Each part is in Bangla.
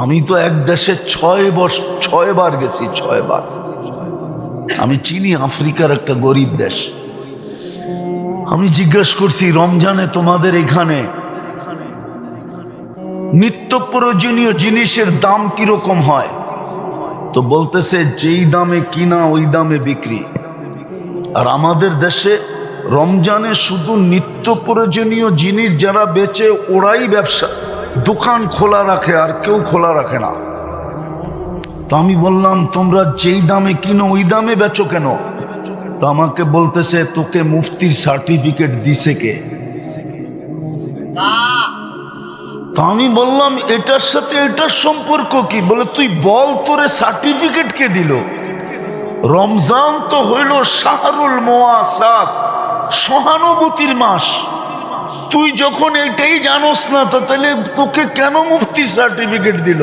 আমি তো এক দেশে 6 বার গেছি, 6 বার। আমি চিনি আফ্রিকার একটা গরিব দেশ। আমি জিজ্ঞেস করছি, রমজানে তোমাদের এখানে নিত্য প্রয়োজনীয় জিনিসের দাম কিরকম হয়? তো বলতেছে যেই দামে কিনা ওই দামে বিক্রি। আর আমাদের দেশে রমজানে শুধু নিত্য প্রয়োজনীয় জিনিস যারা বেচে ওরাই ব্যবসা দোকান খোলা রাখে, আর কেউ খোলা রাখে না। তো আমি বললাম, তোমরা যেই দামে কিনো ওই দামে বেচো কেন? তো আমাকে বলতেছে, তোকে মুফতির সার্টিফিকেট দিছে কে? তো আমি বললাম, এটার সাথে এটার সম্পর্ক কি? বলে, তুই বল, তোরে সার্টিফিকেট কে দিল? রমজান তো হইল শাহরুল মুওয়াসাত, সহানুভূতির মাস। তুই যখন এটাই জানোস না, তো তাহলে তোকে কেন মুফতির সার্টিফিকেট দিল?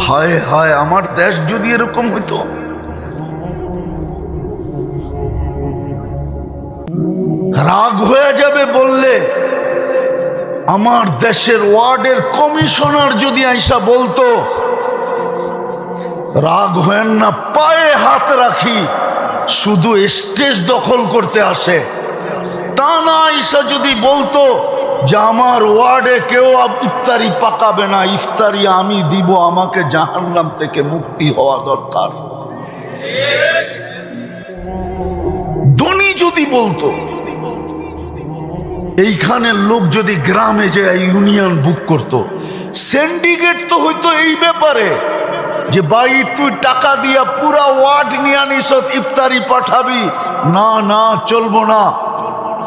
হায় হায়, আমার দেশ যদি এরকম হইতো। রাগ হয়ে যাবে বললে। আমার দেশের ওয়ার্ডের কমিশনার যদি আইসা বলতো, রাগ হয়েন না, পায়ে হাত রাখি, শুধু স্টেজ দখল করতে আসে, তা না আইসা যদি বলতো যে আমার ওয়ার্ডে কেউ ইফতারি পাকাবে না, ইফতারি আমি দিব, আমাকে জাহান্নাম থেকে মুক্তি হওয়া দরকার, ধনী যদি বলতো। এইখানের লোক যদি গ্রামে যে ইউনিয়ন বুক করত, সিন্ডিকেট তো হইতো এই ব্যাপারে যে ভাই তুই টাকা দিয়া পুরা ওয়ার্ড নিয়ে আনিস, ইফতারি পাঠাবি না, না চলবো না,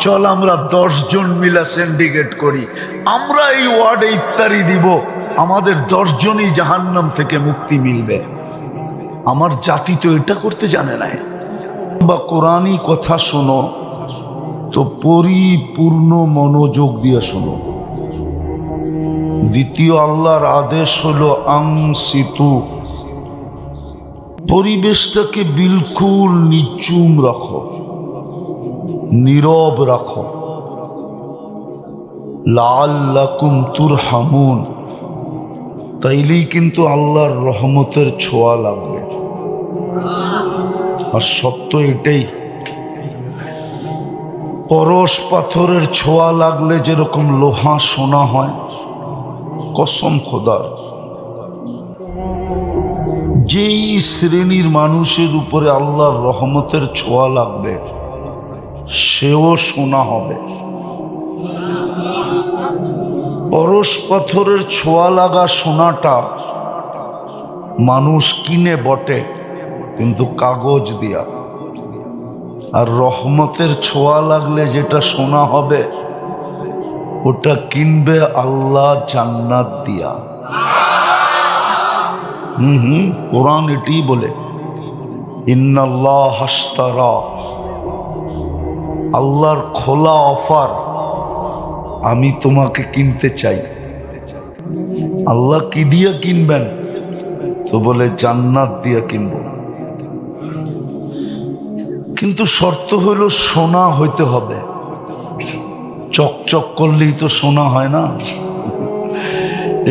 চল আমরা 10 জন মিলা সিন্ডিকেট করি, আমরা এই ওয়ার্ডে ইফতারি দিব, আমাদের 10 জনই জাহান্নাম থেকে মুক্তি মিলবে। আমার জাতি তো এটা করতে জানে না। বা কোরআনী কথা শোনো তো পরিপূর্ণ মনোযোগ দিয়ে শোনো। দ্বিতীয় আল্লাহর আদেশ হলো আংসিতু, পরিবেশটাকে বিলকুল নিচুম রাখো, নীরব রাখো। লাআল্লাকুম তুরহামুন, তাইলেই কিন্তু আল্লাহর রহমতের ছোঁয়া লাগবে। আর সত্য এটাই, পরশ পাথরের ছোঁয়া লাগলে যেরকম লোহা সোনা হয়, কসম খোদার, যেই শ্রেণীর মানুষের উপরে আল্লাহর রহমতের ছোঁয়া লাগবে সেও সোনা হবে। পরশ পাথরের ছোঁয়া লাগা সোনাটা মানুষ কিনে বটে, কিন্তু কাগজ দিয়া। আর রহমতের ছোঁয়া লাগলে যেটা সোনা হবে ওটা কিনবে আল্লাহ জান্নাত দিয়া। কোরআন এটি বলে, ইন্নাল্লাহ হাশতারা, আল্লাহর খোলা অফার, আমি তোমাকে কিনতে চাই। আল্লাহ কি দিয়া কিনবেন? তো বলে জান্নাত দিয়া কিনব। কিন্তু শর্ত হলো সোনা হইতে হবে। চকচক করলেই তো সোনা হয় না।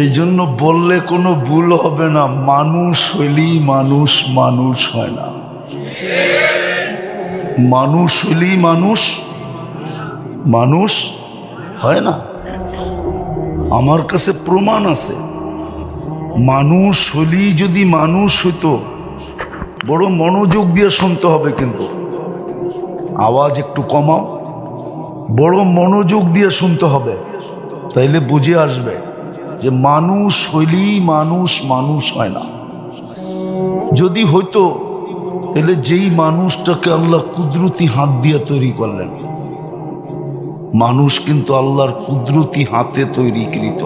এই জন্য বললে কোনো ভুল হবে না, মানুষ হইলেই মানুষ, মানুষ হয় না। মানুষ হইলেই মানুষ, মানুষ হয় না। আমার কাছে প্রমাণ আছে। মানুষ হইলেই যদি মানুষ হইতো, বড় মনোযোগ দিয়ে শুনতে হবে, কিন্তু আওয়াজ একটু কমাও, বড় মনোযোগ দিয়ে শুনতে হবে, তাইলে বুঝে আসবে যে মানুষ হইলেই মানুষ, মানুষ হয় না। যদি হইতো তাহলে যেই মানুষটাকে আল্লাহ কুদরতি হাত দিয়ে তৈরি করলেন, মানুষ কিন্তু আল্লাহর কুদরতি হাতে তৈরিকৃত।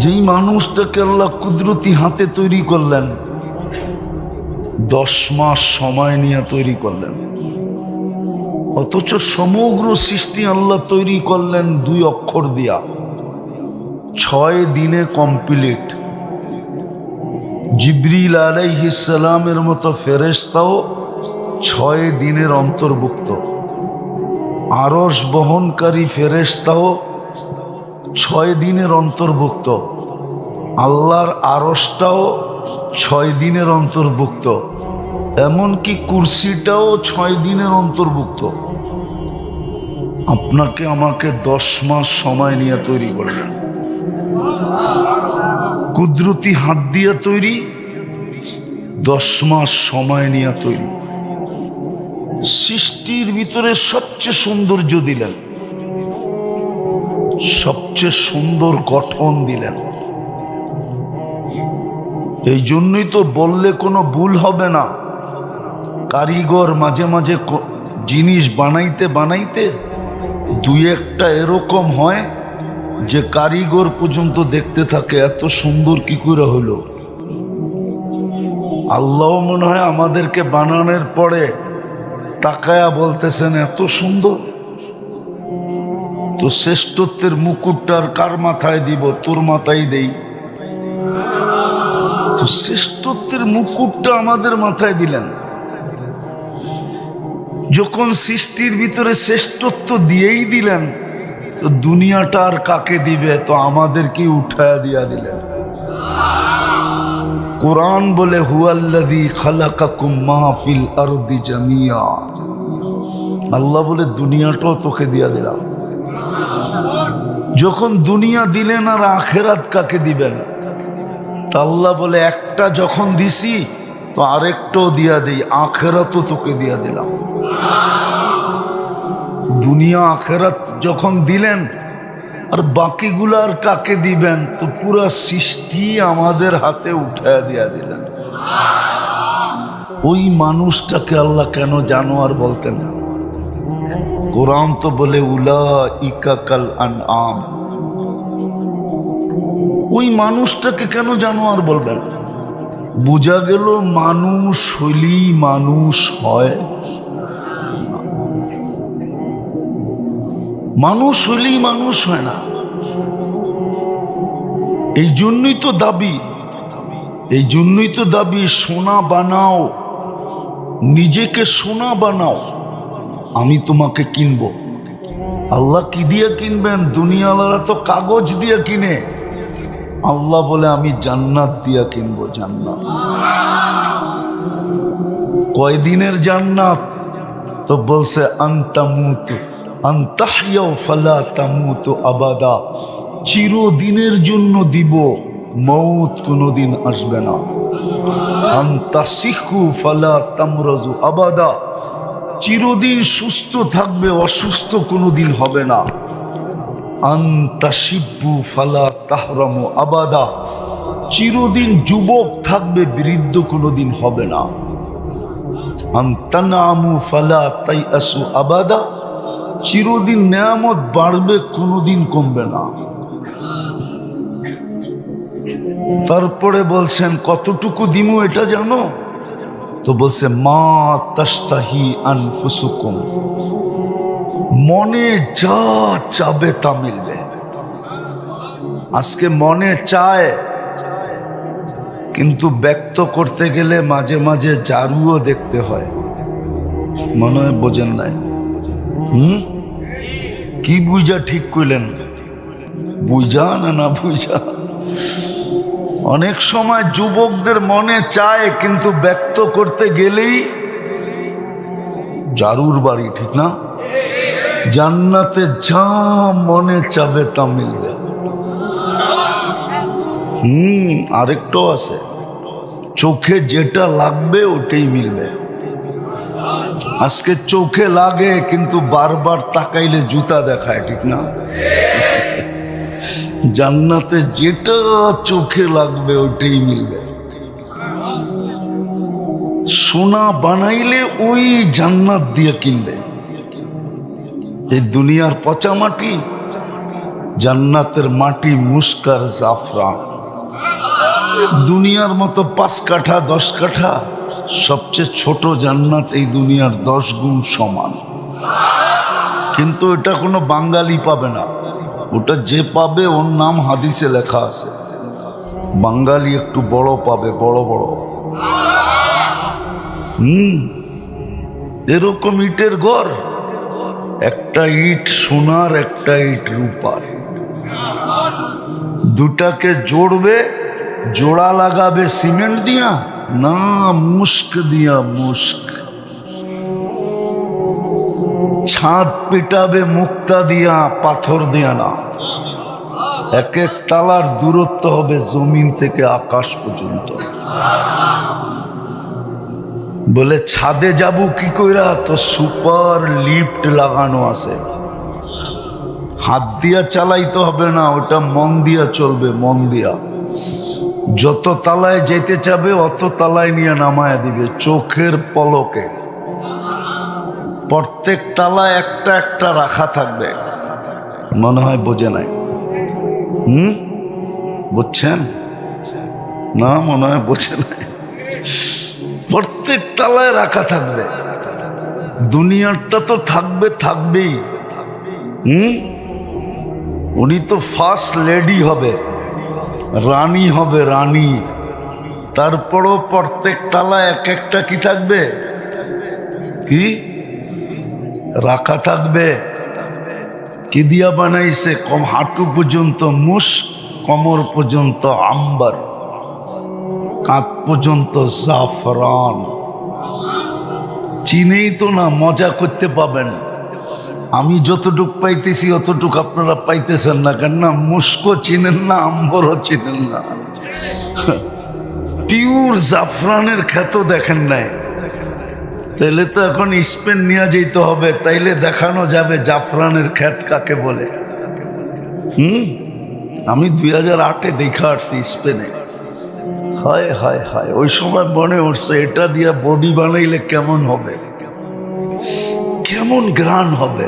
যেই মানুষটাকে আল্লাহ কুদরতি হাতে তৈরি করলেন, 10 মাস সময় নিয়ে তৈরি করলেন, অথচ সমগ্র সৃষ্টি আল্লাহ তৈরি করলেন 2 অক্ষর দিয়া, 6 দিনে কমপ্লিট। জিবরিল আলাইহিস সালামের মতো ফেরেশতাও 6 দিনের অন্তর্ভুক্ত। আরশ বহনকারী ফেরেশতাও 6 দিনের অন্তর্ভুক্ত, আল্লাহর আরশটাও 6 দিনের অন্তর্ভুক্ত, এমনকি কুরসিটাও 6 দিনের অন্তর্ভুক্ত। আপনাকে আমাকে 10 মাস সময় নিয়ে তৈরি করলেন, কুদরতি হাত দিয়ে তৈরি, 10 মাস সময় নিয়ে তৈরি। সৃষ্টির ভিতরে সবচেয়ে সৌন্দর্য দিলেন, সবচেয়ে সুন্দর গঠন দিলেন। এই জন্যই তো বললে কোনো ভুল হবে না। কারিগর মাঝে মাঝে জিনিস বানাইতে বানাইতে 2-1টা এরকম হয় যে কারিগর পর্যন্ত দেখতে থাকে এত সুন্দর কি করে হলো। আল্লাহ মনে হয় আমাদেরকে বানানোর পরে তাকায়া বলতেছেন এত সুন্দর। তো শ্রেষ্ঠত্বের মুকুটটার কার মাথায় দিব? তোর মাথায় দেই। তো শ্রেষ্ঠত্বের মুকুটটা আমাদের মাথায় দিলেন। যখন সৃষ্টির ভিতরে শ্রেষ্ঠত্ব দিয়েই দিলেন, তো দুনিয়াটা আর কাকে দিবে? তো আমাদেরকে উঠায়া দিয়া দিলেন। কোরআন বলে হুয়াল্লাযী খালাকাকুম মা ফিল আরদি জামিয়া। আল্লাহ বলে দুনিয়াটাও তোকে দিয়া দিলাম। যখন দুনিয়া দিলেন আর আখেরাত কাকে দিবেন? তা আল্লাহ বলে একটা যখন দিছি তো আরেকটাও দিয়া দেই, আখেরাতও তোকে দিয়া দিলাম। দুনিয়া আখেরাত যখন দিলেন আর বাকিগুলো আর কাকে দিবেন? তো পুরা সৃষ্টি আমাদের হাতে উঠায়া দিয়া দিলেন। ওই মানুষটাকে আল্লাহ কেন জানোয়ার বলতেন? কোরআন তো বলে উলাইকা কাল আনআম। ওই মানুষটাকে কেন জানোয়ার বলবেন? বোঝা গেল মানুষ হইলেই মানুষ হয়, মানুষ হইলেই মানুষ হয় না। এই জন্যই তো দাবি, এই জন্যই তো দাবি সোনা বানাও, নিজেকে সোনা বানাও, আমি তোমাকে কিনবো। আল্লাহ কি দিয়ে কিনবেন? দুনিয়াওয়ালারা তো কাগজ দিয়ে কিনে, আল্লাহ বলে আমি জান্নাত দিয়া কিনবো। জান্নাত কয়দিনের জান্নাত? তো বলছে আনতামুতু আনতাহইয়াও ফালা তামুতু আবাদা, চিরদিনের জন্য দিব, মৌত কোনোদিন আসবে না। আনতাসিহু ফালা তামরাজু আবাদা, চিরদিন সুস্থ থাকবে, অসুস্থ কোনোদিন হবে না। আনতাশিব্বু ফালা তাহরামু আবাদা, চিরদিন যুবক থাকবে, বৃদ্ধ কোনোদিন হবে না। আনতানামু ফালা তাইয়াসু আবাদা, চিরদিন নেয়ামত বাড়বে, কোনোদিন কমবে না। তারপরে বলছেন কতটুকু দিমু এটা জানো? তো বলছে মা তাশতাহি আনফুসুকুম, মনে যা চাবে তা মিলবে। আজকে মনে চায়, কিন্তু ব্যক্ত করতে গেলে মাঝে মাঝে জারুও দেখতে হয়। মনে হয় বোঝেন নাই? কি বুঝা ঠিক কইলেন? বুঝা না বুঝা? অনেক সময় যুবকদের মনে চায়, কিন্তু ব্যক্ত করতে গেলেই জারুর বাড়ি, ঠিক না? জান্নাতে যা মনে চাবে তা মিলবে। আরেকটাও আছে, চোখে যেটা লাগবে ওটাই মিলবে। আজকে চোখে লাগে কিন্তু বারবার তাকাইলে জুতা দেখায়, ঠিক না? জান্নাতে যেটা চোখে লাগবে ওটাই মিলবে। সোনা বানাইলে ওই জান্নাত দিয়ে কিনবে। এই দুনিয়ার পচা মাটি, জান্নাতের মাটি মুস্কার জাফরান। দুনিয়ার মতো 5 কাঠা 10 কাঠা, সবচেয়ে ছোট জান্নাত এই দুনিয়ার 10 গুণ সমান। কিন্তু এটা কোনো বাঙালি পাবে না, ওটা যে পাবে ওর নাম হাদিসে লেখা আছে। বাঙালি একটু বড় পাবে, বড় বড়। এরকম ইটের ঘর, একটা ইট সোনার, একটা ইট রূপার। দুটাকে জোড়বে, জোড়া লাগাবে সিমেন্ট দিয়া না মুস্ক দিয়া, মুস্ক। ছাদ পিটাবে মুক্তা দিয়া, পাথর দিয়া না। এক এক তালার দূরত্ব হবে জমিন থেকে আকাশ পর্যন্ত। বলে ছাদে যাব কি কইরা? তো সুপার লিফট লাগানো আছে, হাত দিয়া চালাইতে হবে না, ওটা মন দিয়া চলবে, মন দিয়া। যত তালায় যেতে চাবে অত তালায় নিয়ে নামায় দিবে চোখের পলকে। প্রত্যেক তালায় একটা একটা রাখা থাকবে। মনে হয় বোঝে নাই? বুঝছেন না? মনে হয় বোঝে নাই। প্রত্যেক তালায় রাখা থাকবে। দুনিয়াটা তো থাকবে, থাকবেই। উনি তো ফার্স্ট লেডি হবে, রানী হবে, রানী। তারপরও প্রত্যেক তালায় এক একটা কি থাকবে? কি রাখা থাকবে? কি দিয়া বানাইছে? কম হাঁটু পর্যন্ত মুস্ক, কোমর পর্যন্ত আম্বার, কাঁধ পর্যন্ত জাফরান। চিনেই তো না, মজা করতে পাবেন। আমি যতটুক পাইতেছি অতটুক আপনারা পাইতেছেন না, কেন না মুস্কও চিনেন না, আম্বরও চিনেন না। পিওর জাফরানের খ্যাত দেখেন নাই, তাইলে তো এখন স্পেন নিয়ে যেতে হবে, তাইলে দেখানো যাবে জাফরানের খ্যাত কাকে বলে। আমি 2008-এ দেখা আসছি স্পেনে। হায় হায় হায়, ওই সময় মনে উঠছে এটা দিয়া বডি বানাইলে কেমন হবে, কেমন গ্রান হবে,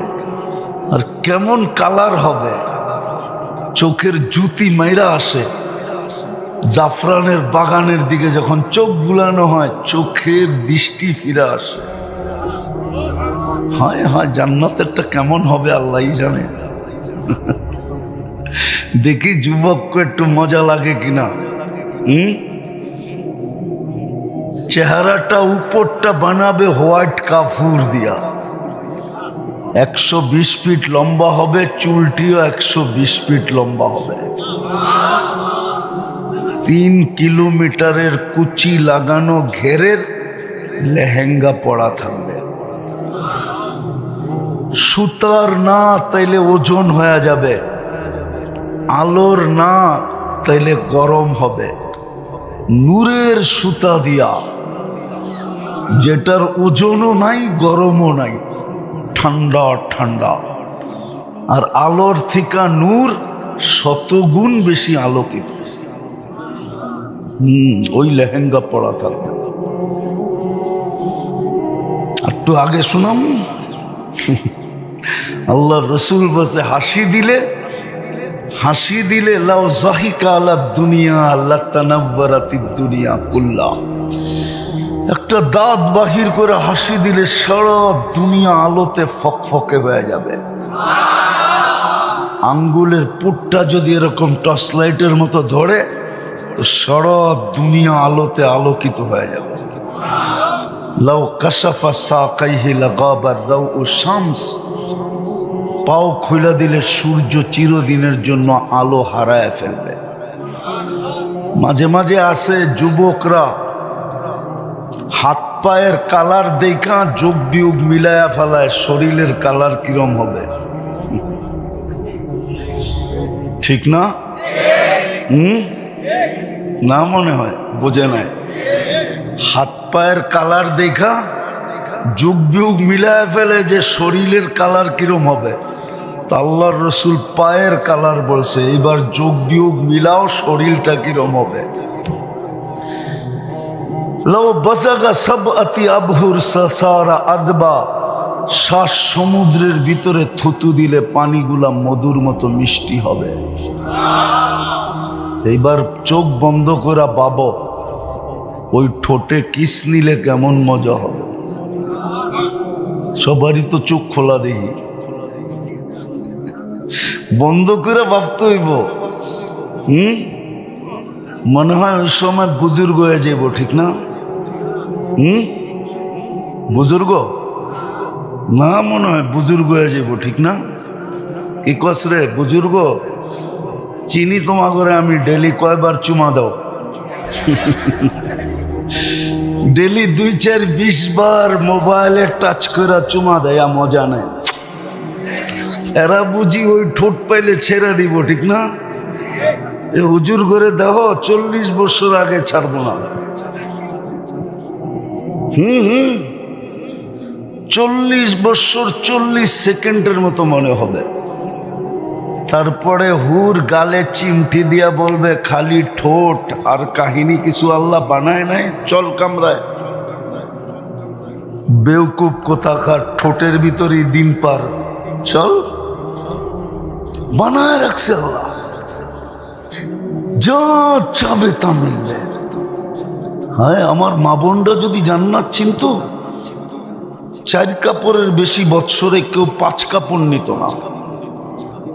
আর কেমন কালার হবে। চোখের জুতি মাইরা আসে। জাফরানের বাগানের দিকে যখন চোখ বুলানো হয়, চোখের দৃষ্টি ফিরে আসে। হায় হায়, জান্নাতেরটা কেমন হবে আল্লাহই জানে। দেখি যুবককে একটু মজা লাগে কিনা। চেহারাটা উপরটা বানাবে হোয়াইট কাফুর দিয়া, 120 ফিট লম্বা হবে, চুলটিও 120 ফিট লম্বা হবে। 3 কিলোমিটারের কুচি লাগানো ঘেরের লেহেঙ্গা পরা থাকবে। সুতার না, তাইলে ওজন হয়ে যাবে। আলোর না, তাইলে গরম হবে। নূরের সুতা দিয়া, যেটার ওজনও নাই, গরমও নাই, ঠান্ডা ঠান্ডা। আর আলোর থেকে নূর 100 গুণ বেশি আলোকিত। ওই লেহেঙ্গা পরা থাকবে। একটু আগে শুনাম, আল্লাহ রসুল বসে হাসি দিলে লাউ জাহিকা আলা দুনিয়া লাতানাওয়ারাতিদ দুনিয়া কুল্লা। একটা দাঁত বাহির করে হাসি দিলে সারা দুনিয়া আলোতে ফকফকে হয়ে যাবে। আঙ্গুলের পুটটা যদি এরকম টর্চ লাইটের মতো ধরে, তো সারা দুনিয়া আলোতে আলোকিত হয়ে যাবে। লাউ কাশাফা সাকাইহি লাগাবা দাউ শামস। পাও খুলে দিলে সূর্য চিরদিনের জন্য আলো হারায় ফেলবে। মাঝে মাঝে আসে যুবকরা হাত পায়ের কালার দেখা যোগ বিয়োগ মিলায়া ফেলায়, শরীরের কালার কিরম হবে, ঠিক না? না মনে হয় বোঝে নাই। হাত পায়ের কালার দেখা যোগ বিয়োগ মিলায়া ফেলে যে শরীরের কালার কিরম হবে। আল্লাহর রসুল পায়ের কালার বলছে, এবার যোগ বিয়োগ মিলাও শরীরটা কিরম হবে। শ্বাস সমুদ্রের ভিতরে থুতু দিলে পানিগুলা মধুর মতো মিষ্টি হবে। এইবার চোখ বন্ধ করে বাবো, ওই ঠোঁটে কিস নিলে কেমন মজা হবে। সবারই তো চোখ খোলা দেখি, বন্ধ করে ভাবতে হইব। মনে হয় ওই সময় বুজুর্গ হয়ে যাইব, ঠিক না? বুজুর্গ না মনে হয় বুজুর্গ হয়ে যাব, ঠিক না? কি কস রে বুজুর্গ? চিনি তোমা করে আমি ডেলি কয়বার চুমা দাও? ডেলি 2, 4, 20 বার মোবাইলে টাচ করে চুমা দেয়া মজা নেই। এরা বুঝি ওই ঠোঁট পাইলে ছেড়ে দিব, ঠিক না? এ হুজুর করে দেখো 40 বছর আগে ছাড়বো না। 40 বছর 40 সেকেন্ডের মতো মনে হবে। তারপরে হুর গালে চিমটি দিয়া বলবে খালি ঠোঁট, আর কাহিনী কিছু আল্লাহ বানায় নাই। চল কামরায়, বেউকুব কোথাকার, ঠোঁটের ভিতরেই দিন পার। চল, বানায় রাখছে আল্লাহ, যা চাবে তা মিলবে। হ্যাঁ, আমার মা বোনরা যদি জান্নাত চিনতো, 4 কাপড়ের বেশি বৎসরে কেউ 5 কাপড় নিত না।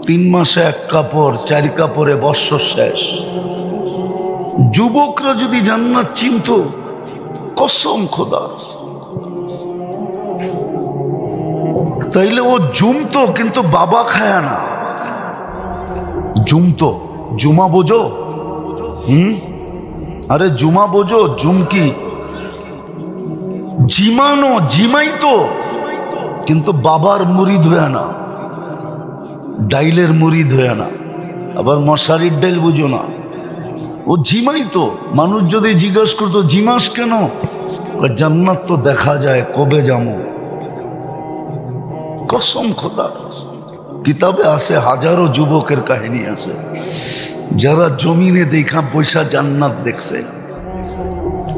3 মাসে 1 কাপড়, 4 কাপড়ে বৎসর শেষ। যুবকরা যদি জান্নাত চিনতো, কসম খোদা, তাইলে ও জুমতো, কিন্তু বাবা খায় না। জুমতো, জুমা বোঝো? আরে জুমা বোঝো? জুমকি জিমানো, জিমাইতো, কিন্তু বাবার মুরিদ হয়ে না, ডাইলের মুরিদ হয়ে না। আবার মশারির ডাইল বুঝো না, ও জিমাইতো। মানুষ যদি জিজ্ঞাসা করতো জিমাস কেন, জান্নাত তো দেখা যায়, কবে যাবো? কসম খোদা, কিতাবে আছে, হাজারো যুবকের কাহিনী আছে যারা জমিনে দেখা বৈশা জান্নাত দেখছে।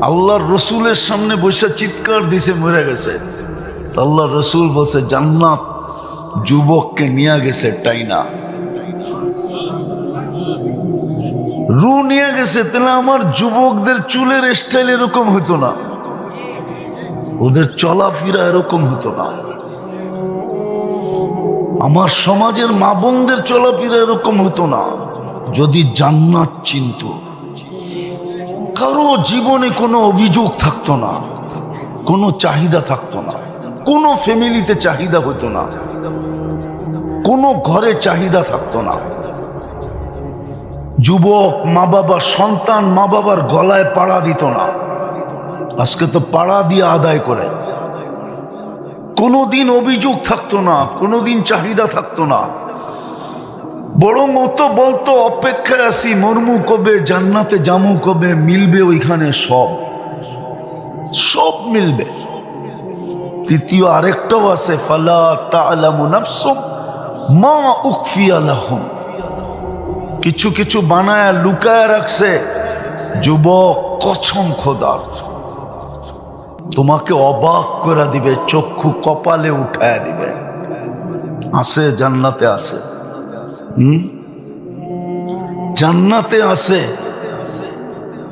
আল্লাহর রসুলের সামনে বৈশা চিৎকার দিছে, মরে গেছে। আল্লাহর রসুল বলছে জান্নাত যুবককে নিয়ে গেছে টাইনা, রু নিয়ে গেছে। তাহলে আমার যুবকদের চুলের স্টাইল এরকম হতো না, ওদের চলাফেরা এরকম হতো না। আমার সমাজের মা বোনদের চলাফেরা এরকম হতো না যদি জান্নাত চিনত। কারো জীবনে কোনো অভিযোগ থাকতো না, কোনো চাহিদা থাকতো না, কোনো ফ্যামিলিতে চাহিদা হতো না, কোনো ঘরে চাহিদা থাকতো না। যুবক মা বাবা, সন্তান মা বাবার গলায় পাড়া দিত না। আজকে তো পাড়া দিয়ে আদায় করে। কোনোদিন অভিযোগ থাকতো না, কোনোদিন চাহিদা থাকতো না, বরং ও তো বলতো অপেক্ষায় আছি, মরমু কবে, জান্নাতে জামু কবে, মিলবে ওইখানে সব, সব মিলবে। তৃতীয় আরেকটাও আছে, ফালা তা'লামু নাফসুম মা উখফিয়া লাহুম, কিছু কিছু বানায় লুকায় রাখছে। যুবক, কসম খোদার, তোমাকে অবাক করে দিবে, চক্ষু কপালে উঠায় দিবে। আছে, জান্নাতে আছে, জান্নাতে আছে।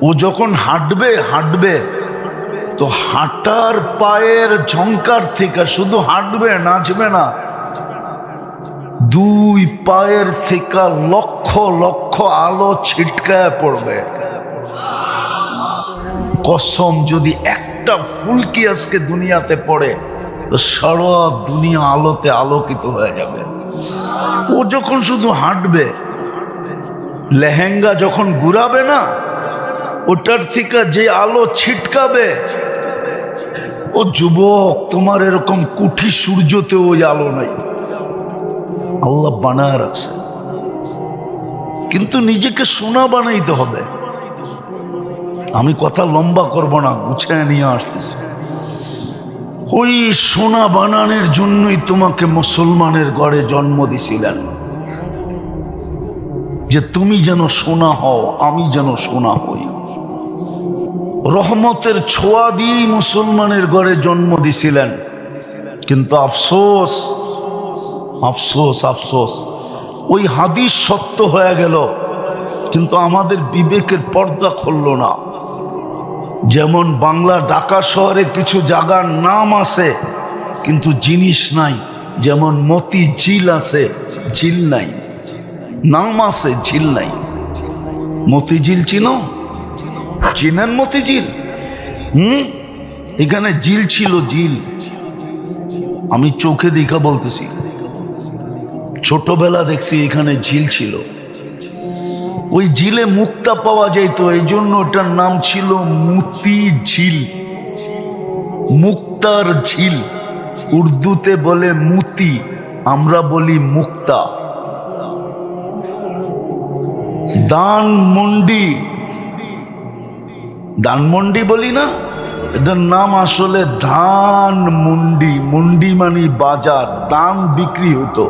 ও যখন হাঁটবে হাঁটবে তো হাঁটার পায়ের ঝংকার থেকে, শুধু হাঁটবে, নাচবে না, 2 পায়ের থেকে লক্ষ লক্ষ আলো ছিটকায় পড়বে। কসম, যদি একটা ফুলকি আজকে দুনিয়াতে পড়ে তো সারা দুনিয়া আলোতে আলোকিত হয়ে যাবে। ও যখন শুধু হাঁটবে, লেহেঙ্গা যখন ঘুরাবে না, ওটার থেকে যে আলো ছিটকাবে, ও যুবক, তোমার এরকম কুঠি সূর্যতে ওই আলো নাই, আল্লাহ বানায় রাখছে। কিন্তু নিজেকে সোনা বানাইতে হবে। আমি কথা লম্বা করব না, গুছিয়ে নিয়ে আসতেছি। ওই সোনা বানানোর জন্যই তোমাকে মুসলমানের ঘরে জন্ম দিছিলেন, যে তুমি যেন সোনা হও, আমি যেন সোনা হই। রহমতের ছোঁয়া দিয়ে মুসলমানের ঘরে জন্ম দিছিলেন। কিন্তু আফসোস, আফসোস, আফসোস, ওই হাদিস সত্য হয়ে গেল, কিন্তু আমাদের বিবেকের পর্দা খুলল না। যেমন বাংলা ঢাকা শহরে কিছু জায়গার নাম আছে কিন্তু জিনিস নাই, যেমন মতি ঝিল আছে, ঝিল নাই, নাম আছে, ঝিল নাই। মতিঝিল চিনো? চিনেন মতিঝিল? এখানে ঝিল ছিল, ঝিল। আমি চোখে দেখা বলতেছি। ছোটবেলা দেখছি এখানে ঝিল ছিল, ওই ঝিলে মুক্তা পাওয়া যেত, এই জন্য ওটার নাম ছিল মুতি ঝিল, মুক্তার ঝিল। উর্দুতে বলে মুতি, আমরা বলি মুক্তা। ধানমন্ডি, ধানমন্ডি বলি না, এটার নাম আসলে ধানমন্ডি। মন্ডি মানে বাজার, ধান বিক্রি হতো।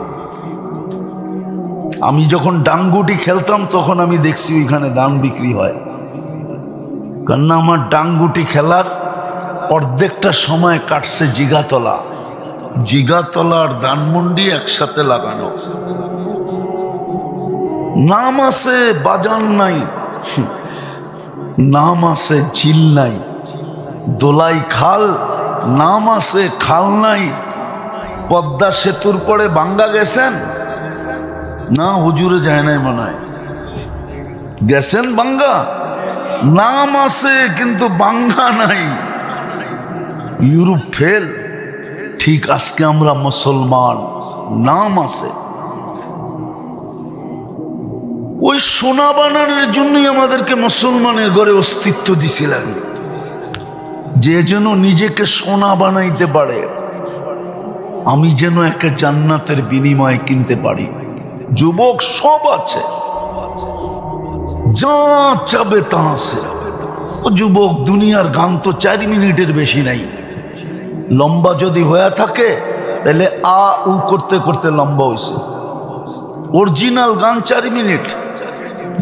আমি যখন ডাঙ্গুটি খেলতাম তখন আমি দেখছি ওইখানে ধান বিক্রি হয়, কারণ আমার ডাঙ্গুটি খেলার অর্ধেকটা সময় কাটছে জিগাতলা। জিগাতলা আর ধানমন্ডি একসাথে লাগানো। নাম আছে, বাজার নাই, নাম আছে ঝিল নাই। দোলাই খাল, নাম আছে খাল নাই। পদ্মা সেতুর পরে বাঙ্গা গেছেন না? হুজুরে যায় নাই মনে হয়, গেছেন বাঙ্গা? নাম আছে কিন্তু বাঙ্গা নাই। Europe fail. ঠিক আজকে আমরা মুসলমান, নাম আছে। ওই সোনা বানানোর জন্যই আমাদেরকে মুসলমানের ঘরে অস্তিত্ব দিছিলেন, যে যেন নিজেকে সোনা বানাইতে পারে, আমি যেন একটা জান্নাতের বিনিময়ে কিনতে পারি। যুবক সব আছে, যা চাবে তা আছে। ও যুবক, দুনিয়ার গান তো 4 মিনিটের বেশি নাই। লম্বা যদি হয়ে থাকে তাহলে আ উ করতে করতে লম্বা হয়েছে। অরিজিনাল গান 4 মিনিট,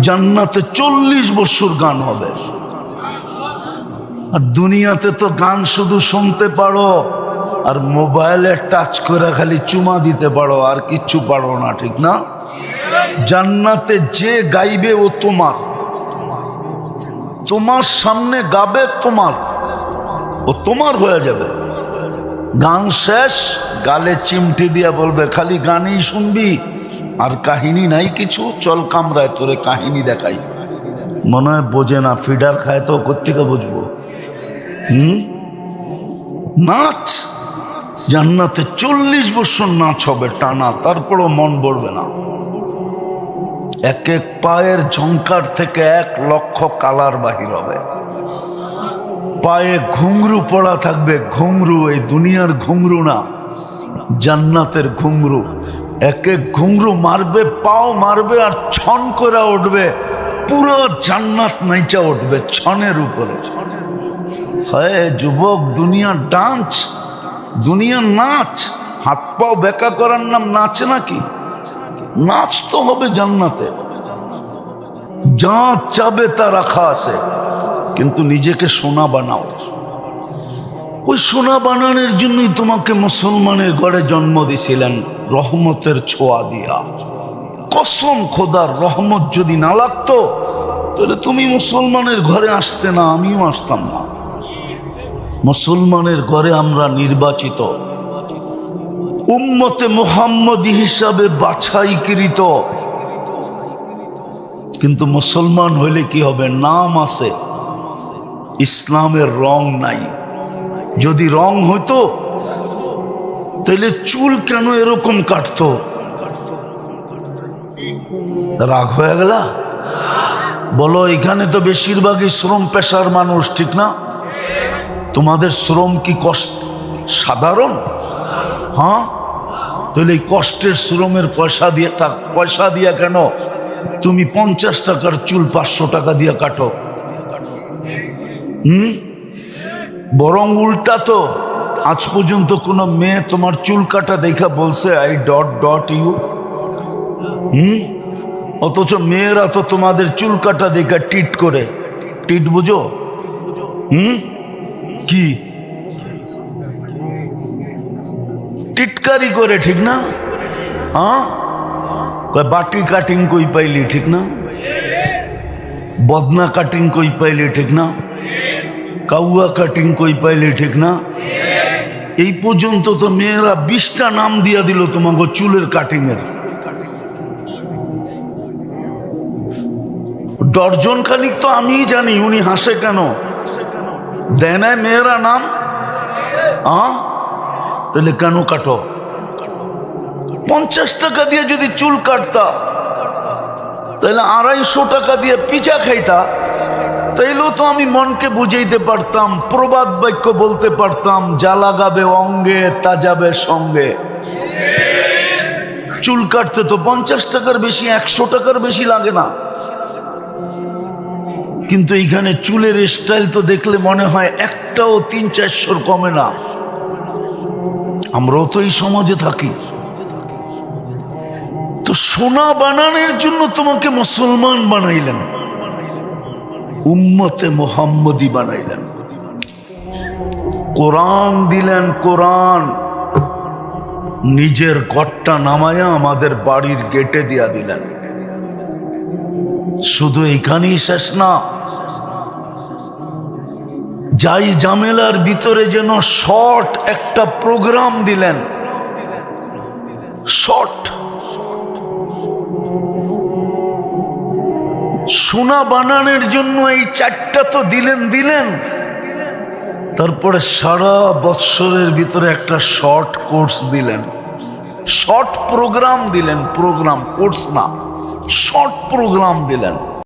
জান্নাতে 40 বছর গান হবে। আর দুনিয়াতে তো গান শুধু শুনতে পারো আর মোবাইলে টাচ করে খালি চুমা দিতে পারো, আর কিচ্ছু পারো না, ঠিক না? জান্নাতে যে গাইবে ও তোমার, তোমার সামনে গাবে, তোমার, ও তোমার হয়ে যাবে। গান শেষ, গালে চিমটি দিয়া বলবে খালি গানই শুনবি আর কাহিনী নাই কিছু, চল কামরায় তোরে কাহিনী দেখাই। মনে হয় বোঝে না, ফিডার খায় তো কোত্থেকে বুঝবো? নাচ জান্নাতে 40 বছর নাচ হবে টানা, তারপরও মন ভরবে না। এক এক পায়ের ঝংকার থেকে 1 লক্ষ কালার বাহির হবে। পায়ে ঘুংরু পড়া থাকবে, ঘুংরু, এই দুনিয়ার ঘুংরু না, জান্নাতের ঘুংরু। এক এক ঘুংরু মারবে, পাও মারবে আর ছন করে উঠবে, পুরো জান্নাত নাইচা উঠবে ছনের উপরে। হয় যুবক, দুনিয়ার ডান্স, দুনিয়ার নাচ। হাত পাও বেকা করার নাম নাচ নাকি? নাচ তো হবে জান্নাতে, যা চাবে তা রাখা আছে, কিন্তু নিজেকে সোনা বানাও। ওই সোনা বানানোর জন্যই তোমাকে মুসলমানের ঘরে জন্ম দিছিলেন, রহমতের ছোঁয়া দিয়া। কসম খোদার, রহমত যদি না লাগতো তাহলে তুমি মুসলমানের ঘরে আসতে না, আমিও আসতাম না। মুসলমানের ঘরে আমরা নির্বাচিত, উম্মতে মুহাম্মদী হিসাবে বাছাইকৃত। কিন্তু মুসলমান হইলে কি হবে? নাম আছে, ইসলামের রং নাই। যদি রং হইতো তাহলে চুল কেন এরকম কাটতো? রাগ হয়ে গেল? বলো, এখানে তো বেশিরভাগই শ্রম পেশার মানুষ, ঠিক না? তোমাদের শ্রম কি কষ্ট সাধারণ? হ্যাঁ, তাহলে এই কষ্টের শ্রমের পয়সা দিয়ে কেন তুমি 50 টাকার চুল 500 টাকা দিয়ে কাটো? বরং উল্টা তো, আজ পর্যন্ত কোনো মেয়ে তোমার চুল কাটা দেখা বলছে আই ডট ইউ? অথচ মেয়েরা তো তোমাদের চুল কাটা দেখা টিট করে। টিট বুঝো? কি টিটকারি করে, ঠিক না? হ্যাঁ, বাটি কাটিং কই পাইলি, ঠিক না? বদনা কাটিং কই পাইলি, ঠিক না? কাউয়া কাটিং কই পাইলি, ঠিক না? এই পর্যন্ত তো মেয়েরা 20টা নাম দিয়া দিল তোমাকে চুলের কাটিং এর। ডর্জন খানিক তো আমি জানি। উনি হাসে কেন? দেয় না মেয়েরা নাম? তাহলে কেন কাটো? 50 টাকা দিয়ে যদি চুল কাটতা, তাহলে 250 টাকা দিয়ে পিঠা খাইতা, তাইলেও তো আমি মনকে বুঝাইতে পারতাম, প্রবাদ বাক্য বলতে পারতাম, যা লাগাবে অঙ্গে তা যাবে সঙ্গে। চুল কাটতে তো 50 টাকার বেশি, 100 টাকার বেশি লাগে না। কিন্তু এইখানে চুলের স্টাইল তো দেখলে মনে হয় একটাও 300-400 কমে না। আমরাও তো এই সমাজে থাকি। তো সোনা বানানোর জন্য তোমাকে মুসলমান বানাইলেন, উম্মতে মুহাম্মদী বানাইলেন, কোরআন দিলেন। কোরআন নিজের ঘরটা নামায়া আমাদের বাড়ির গেটে দিয়া দিলেন। শুধু এখানেই শেষ না, যাই ঝামেলার ভিতরে যেন শর্ট একটা প্রোগ্রাম দিলেন। শর্ট সোনা বানানোর জন্য এই 4টা তো দিলেন। তারপরে সারা বৎসরের ভিতরে একটা শর্ট কোর্স দিলেন, শর্ট প্রোগ্রাম দিলেন। প্রোগ্রাম, কোর্স না, শর্ট প্রোগ্রাম দিলেন।